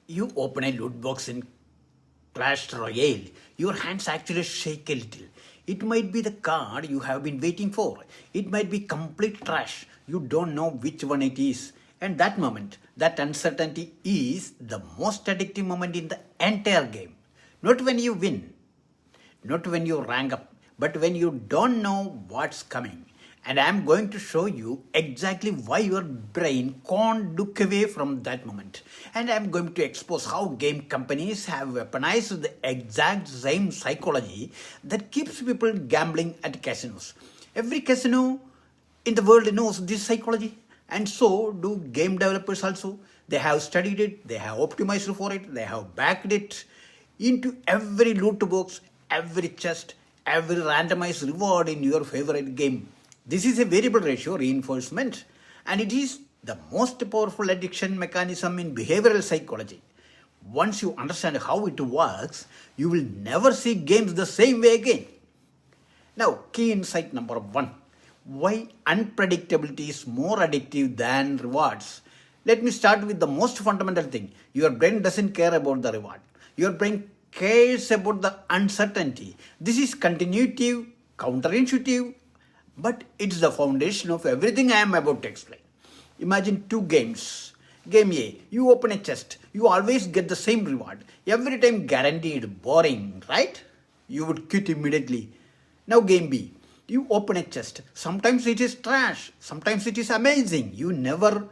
You open a loot box in Clash Royale, your hands actually shake a little. It might be the card you have been waiting for. It might be complete trash. You don't know which one it is. And that moment, that uncertainty is the most addictive moment in the entire game. Not when you win, not when you rank up, but when you don't know what's coming. And I'm going to show you exactly why your brain can't look away from that moment. And I'm going to expose how game companies have weaponized the exact same psychology that keeps people gambling at casinos. Every casino in the world knows this psychology, and so do game developers also. They have studied it, they have optimized for it, they have backed it into every loot box, every chest, every randomized reward in your favorite game. This is a variable ratio reinforcement, and it is the most powerful addiction mechanism in behavioral psychology. Once you understand how it works, you will never see games the same way again. Now, key insight number one: why unpredictability is more addictive than rewards. Let me start with the most fundamental thing. Your brain doesn't care about the reward. Your brain cares about the uncertainty. This is counterintuitive, but it's the foundation of everything I am about to explain. Imagine two games. Game A, you open a chest. You always get the same reward. Every time guaranteed. Boring, right? You would quit immediately. Now game B, you open a chest. Sometimes it is trash. Sometimes it is amazing. You never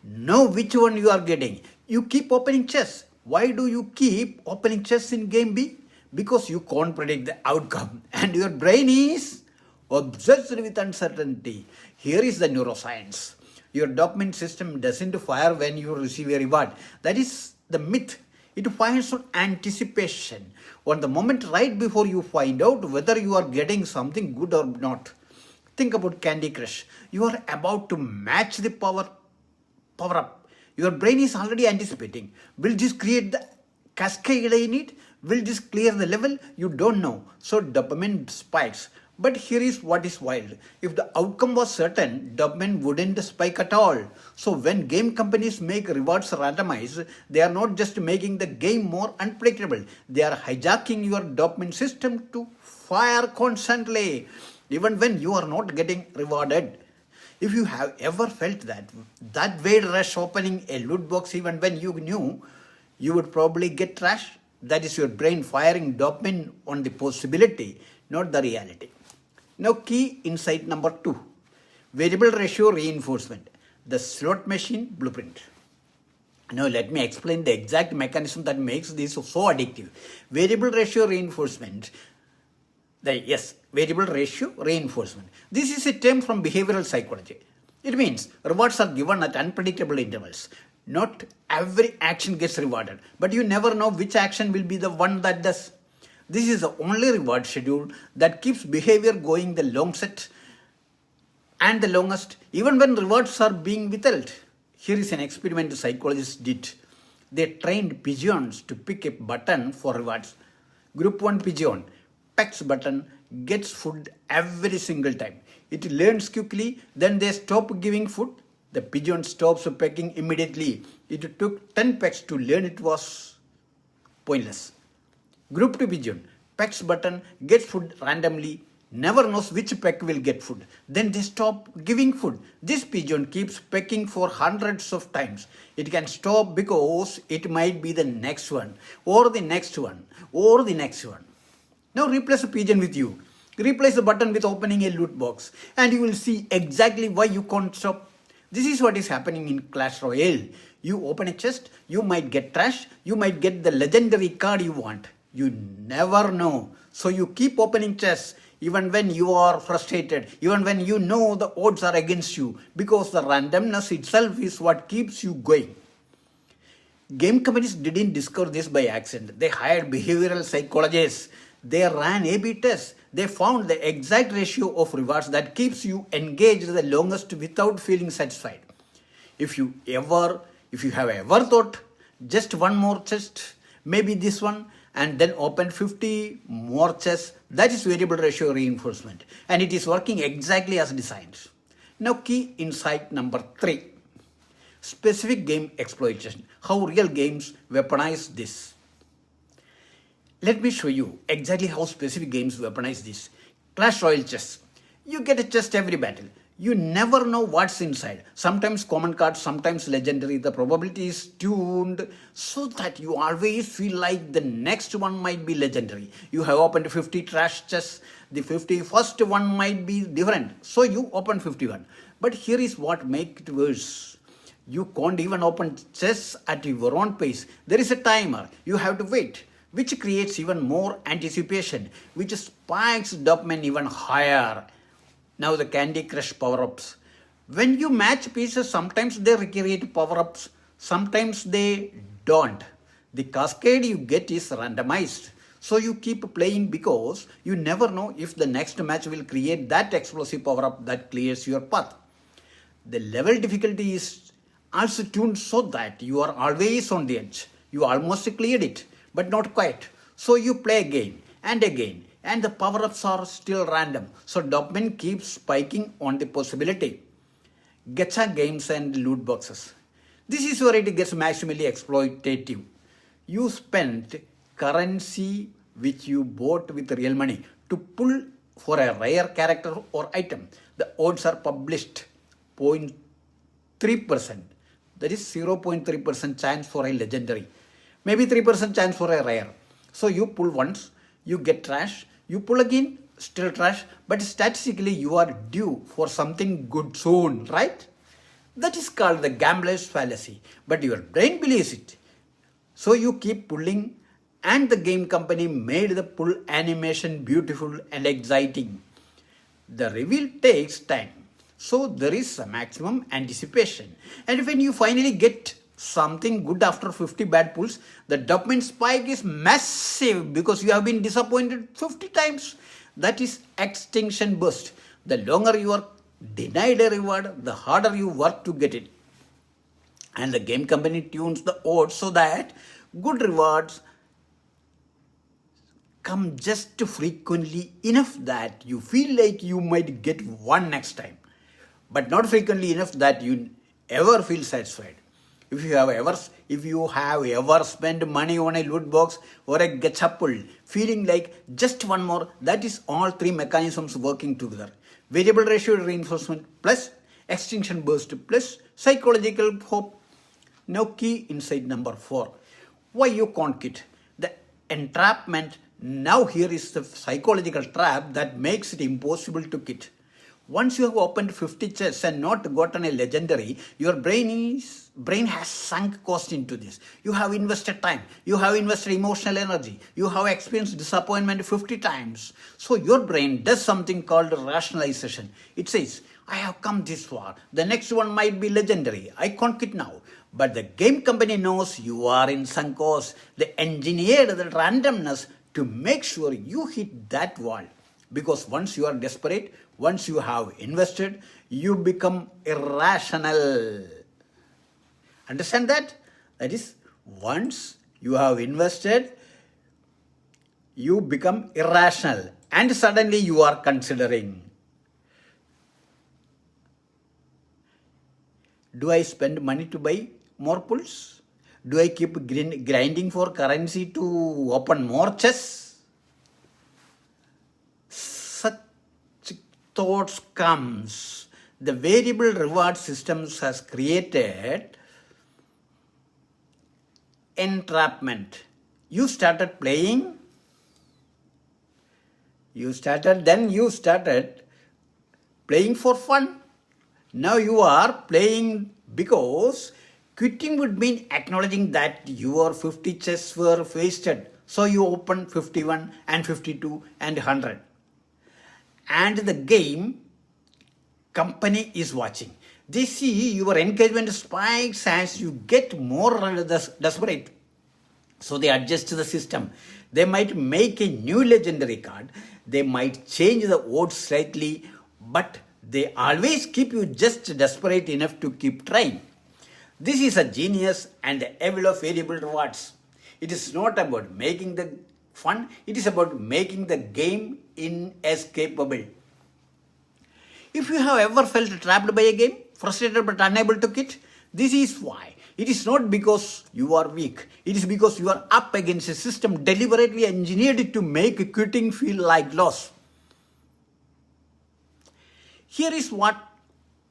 know which one you are getting. You keep opening chests. Why do you keep opening chests in game B? Because you can't predict the outcome. And your brain is obsessed with uncertainty. Here is the neuroscience. Your dopamine system doesn't fire when you receive a reward. That is the myth. It fires on anticipation, on the moment right before you find out whether you are getting something good or not. Think about Candy Crush. You are about to match the power up. Your brain is already anticipating. Will this create the cascade I need? Will this clear the level? You don't know. So dopamine spikes. But here is what is wild. If the outcome was certain, dopamine wouldn't spike at all. So when game companies make rewards randomized, they are not just making the game more unpredictable. They are hijacking your dopamine system to fire constantly, even when you are not getting rewarded. If you have ever felt that weird rush opening a loot box even when you knew you would probably get trash, that is your brain firing dopamine on the possibility, not the reality. Now, key insight number two: variable ratio reinforcement, the slot machine blueprint. Now, let me explain the exact mechanism that makes this so addictive. Variable ratio reinforcement. Variable ratio reinforcement. This is a term from behavioral psychology. It means rewards are given at unpredictable intervals. Not every action gets rewarded, but you never know which action will be the one that does. This is the only reward schedule that keeps behavior going the longest and the longest, even when rewards are being withheld. Here is an experiment psychologists did. They trained pigeons to pick a button for rewards. Group 1 pigeon pecks button, gets food every single time. It learns quickly, then they stop giving food. The pigeon stops pecking immediately. It took 10 pecks to learn it was pointless. Group 2 pigeon pecks button, gets food randomly, never knows which peck will get food. Then they stop giving food. This pigeon keeps pecking for hundreds of times. It can stop because it might be the next one, or the next one, or the next one. Now replace a pigeon with you. Replace the button with opening a loot box, and you will see exactly why you can't stop. This is what is happening in Clash Royale. You open a chest, you might get trash, you might get the legendary card you want. You never know. So you keep opening chests even when you are frustrated, even when you know the odds are against you, because the randomness itself is what keeps you going. Game companies didn't discover this by accident. They hired behavioral psychologists. They ran A/B tests. They found the exact ratio of rewards that keeps you engaged the longest without feeling satisfied. If you have ever thought, just one more chest, maybe this one, and then open 50 more chests, that is variable ratio reinforcement, and it is working exactly as designed. Now, key insight number 3: Specific game exploitation. How real games weaponize this. Let me show you exactly how specific games weaponize this. Clash Royale chess. You get a chest every battle. You never know what's inside. Sometimes common cards, sometimes legendary. The probability is tuned so that you always feel like the next one might be legendary. You have opened 50 trash chests. The 51st one might be different. So you open 51. But here is what makes it worse. You can't even open chests at your own pace. There is a timer. You have to wait, which creates even more anticipation, which spikes dopamine even higher. Now the Candy Crush power-ups. When you match pieces, sometimes they recreate power-ups, sometimes they don't. The cascade you get is randomized. So you keep playing because you never know if the next match will create that explosive power-up that clears your path. The level difficulty is also tuned so that you are always on the edge. You almost cleared it, but not quite. So you play again, and the power-ups are still random. So dopamine keeps spiking on the possibility. Gacha games and loot boxes. This is where it gets maximally exploitative. You spent currency which you bought with real money to pull for a rare character or item. The odds are published 0.3%. That is 0.3% chance for a legendary. Maybe 3% chance for a rare. So you pull once, you get trash, you pull again, still trash, but statistically you are due for something good soon, right? That is called the gambler's fallacy, but your brain believes it. So you keep pulling, and the game company made the pull animation beautiful and exciting. The reveal takes time, so there is a maximum anticipation. And when you finally get something good after 50 bad pulls, the dopamine spike is massive because you have been disappointed 50 times. That is extinction burst. The longer you are denied a reward, the harder you work to get it. And the game company tunes the odds so that good rewards come just frequently enough that you feel like you might get one next time, but not frequently enough that you ever feel satisfied. If you have ever spent money on a loot box or a gacha pull, feeling like just one more, that is all three mechanisms working together. Variable ratio reinforcement plus extinction burst plus psychological hope. Now key insight number 4. Why you can't quit. The entrapment. Now here is the psychological trap that makes it impossible to quit. Once you have opened 50 chests and not gotten a legendary, your brain has sunk cost into this. You have invested time, you have invested emotional energy, you have experienced disappointment 50 times. So your brain does something called rationalization. It says, I have come this far, the next one might be legendary, I can't quit now. But the game company knows you are in sunk cost. They engineered the randomness to make sure you hit that wall. Because once you are desperate, once you have invested, you become irrational. Understand that? That is, once you have invested, you become irrational. And suddenly you are considering, do I spend money to buy more pulls? Do I keep grinding for currency to open more chests? Such thoughts comes. The variable reward systems has created entrapment. You started playing. You started playing for fun. Now you are playing because quitting would mean acknowledging that your 50 chests were wasted. So you open 51 and 52 and 100. And the game company is watching. They see your engagement spikes as you get more desperate. So they adjust the system. They might make a new legendary card. They might change the odds slightly, but they always keep you just desperate enough to keep trying. This is a genius and the evil of variable rewards. It is not about making the fun, it is about making the game inescapable. If you have ever felt trapped by a game, frustrated but unable to quit, This is why. It is not because you are weak. It is because you are up against a system deliberately engineered to make quitting feel like loss. Here is what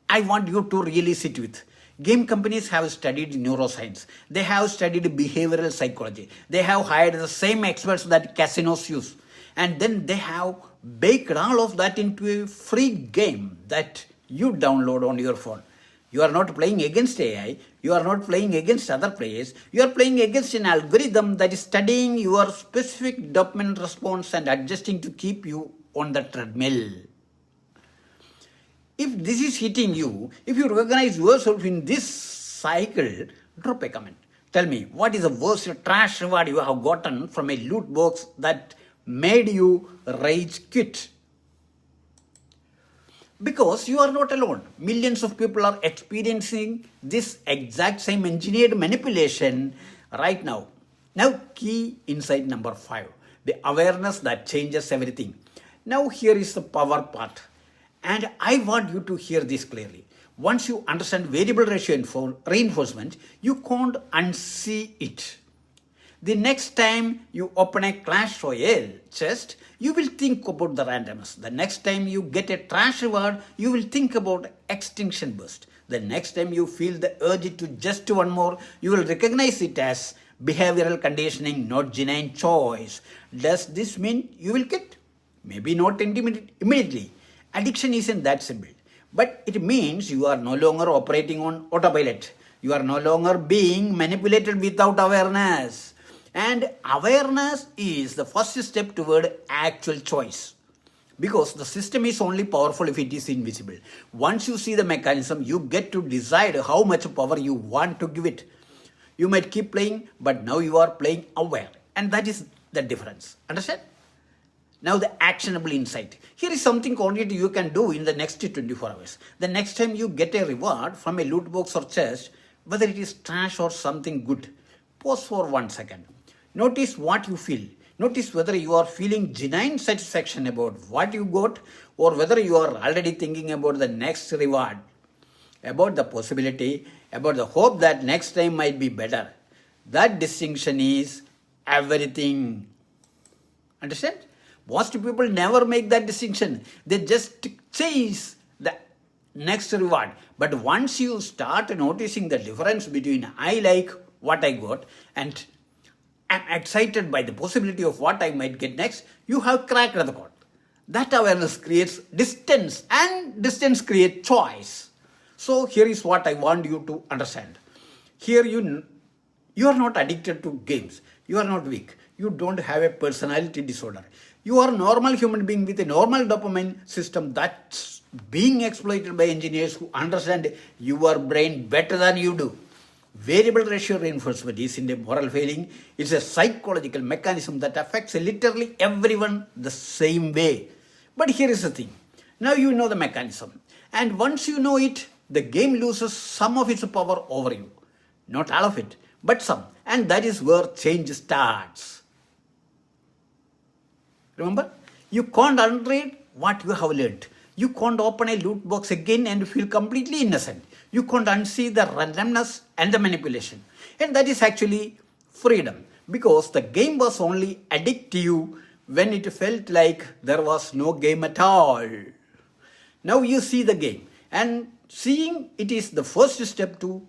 I want you to really sit with. Game companies have studied neuroscience. They have studied behavioral psychology. They have hired the same experts that casinos use. And then they have baked all of that into a free game that you download on your phone. You are not playing against AI. You are not playing against other players. You are playing against an algorithm that is studying your specific dopamine response and adjusting to keep you on the treadmill. If this is hitting you, if you recognize yourself in this cycle, drop a comment. Tell me, what is the worst trash reward you have gotten from a loot box that made you rage quit? Because you are not alone. Millions of people are experiencing this exact same engineered manipulation right now. Now, key insight number 5, the awareness that changes everything. Now, here is the power part. And I want you to hear this clearly. Once you understand variable ratio reinforcement, you can't unsee it. The next time you open a Clash Royale chest, you will think about the randomness. The next time you get a trash reward, you will think about extinction burst. The next time you feel the urge to just one more, you will recognize it as behavioral conditioning, not genuine choice. Does this mean you will quit? Maybe not immediately. Addiction isn't that simple. But it means you are no longer operating on autopilot. You are no longer being manipulated without awareness. And awareness is the first step toward actual choice. Because the system is only powerful if it is invisible. Once you see the mechanism, you get to decide how much power you want to give it. You might keep playing, but now you are playing aware. And that is the difference. Understand? Now the actionable insight. Here is something concrete you can do in the next 24 hours. The next time you get a reward from a loot box or chest, whether it is trash or something good, pause for 1 second. Notice what you feel. Notice whether you are feeling genuine satisfaction about what you got or whether you are already thinking about the next reward, about the possibility, about the hope that next time might be better. That distinction is everything. Understand? Most people never make that distinction. They just chase the next reward. But once you start noticing the difference between I like what I got and I'm excited by the possibility of what I might get next, you have cracked the code. That awareness creates distance and distance creates choice. So here is what I want you to understand. Here you are not addicted to games. You are not weak. You don't have a personality disorder. You are a normal human being with a normal dopamine system that's being exploited by engineers who understand your brain better than you do. Variable ratio reinforcement isn't a moral failing. It's a psychological mechanism that affects literally everyone the same way. But here is the thing. Now you know the mechanism. And once you know it, the game loses some of its power over you. Not all of it, but some. And that is where change starts. Remember, you can't unread what you have learned. You can't open a loot box again and feel completely innocent. You can't unsee the randomness and the manipulation. And that is actually freedom. Because the game was only addictive when it felt like there was no game at all. Now you see the game. And seeing it is the first step to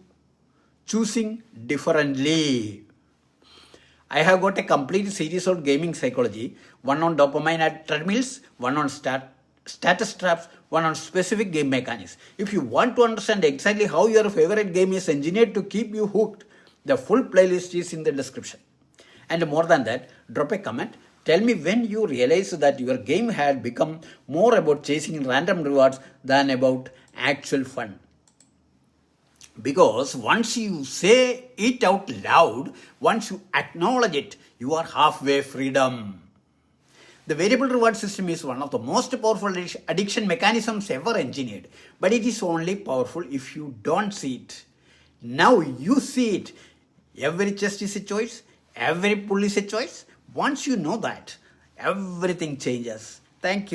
choosing differently. I have got a complete series on gaming psychology, one on dopamine at treadmills, one on status traps, one on specific game mechanics. If you want to understand exactly how your favorite game is engineered to keep you hooked, the full playlist is in the description. And more than that, drop a comment. Tell me when you realized that your game had become more about chasing random rewards than about actual fun. Because once you say it out loud, once you acknowledge it, you are halfway freedom. The variable reward system is one of the most powerful addiction mechanisms ever engineered. But it is only powerful if you don't see it. Now you see it. Every chest is a choice. Every pull is a choice. Once you know that, everything changes. Thank you.